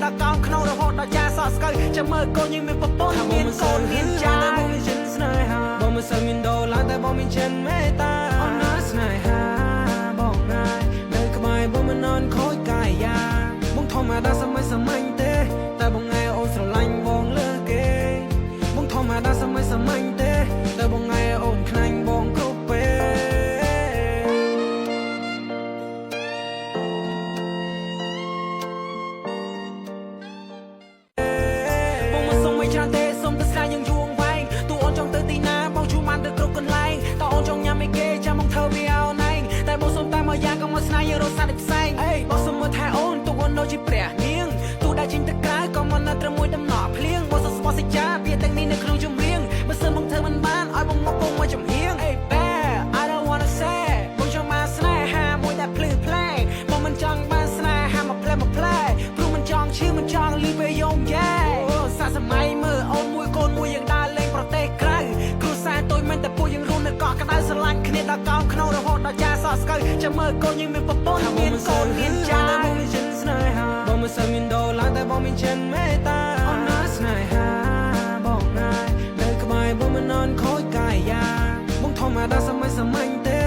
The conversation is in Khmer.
ដល់កោនក្នុងរហូតដល់ចាសស្កើចាំមើលកូនយើងមានប្រពន្ធមានកូនមានចាតែបងមានចិនស្នេហាបងមិនសូវមានដុល្លារតែបងមានចិនមេត្តាអូនណាស្នេហាបងងាយនៅក្បែរបងមិននន់ខូចកាយយ៉ាបងធម្មតាសម័យទេតែបងងាយអូនស្រឡាញ់បងលើគេបងធម្មតាសម័យទេតែបងងាយអូនខ្លាញ់បងគ្រប់ពេលបងមិនសុំមិនច្រើនទេសុំតែស្រាយយើងយួងវែងទូអូនចង់ទៅទីណាបងជួបានទៅគ្រប់កន្លែងតើអូនចង់ញ៉ាំអីគេចាំបងធ្វើវាអូនឯងតែបងសុំតែមកយ៉ាងក៏មកស្នេហ៍យើងរសាផ្សេងអេបងសុំមើលថែអូនទូអូននៅជាព្រះនាងទូដែលចេញទៅក្រៅក៏មកនៅត្រឹមមួយដំណក់ភ្លៀងបងសុំស្បសេចក្ដីវាទាំងនេះនៅក្នុងចម្រៀងបើសិនបងធ្វើមិនបានឲ្យបងមកពងមកចំហៀងអេ I don't wanna say បងចង់មកស្នេហាមួយដែលភ្លឺផ្លែបងមិនចង់បានស្នេហាមកផ្លែព្រោះមិនចង់ឈឺមិនចង់លីពេលយំយ៉ែអូសាសម័យមើលអូនមួយកូនមួយយើងដើរលេងប្រទេសក្រៅគ្រួសារតូចមិនតែពួកយើងរស់នៅកក់ក្ដៅស្រឡាញ់គ្នាដល់កោនក្នុងរហូតដល់ចាសស្កើចាំមើលកូនយើងមានប្រពន្ធមានកូនមានចាតែបងមានចិនស្នេហាបងមិនសូវមានដុល្លារតែបងមានចិនមេត្តាអូនណាស្នេហាបងងាយនៅក្បែរបងមិននន់ខូចកាយយ៉ាបងធម្មតាសម័យទេ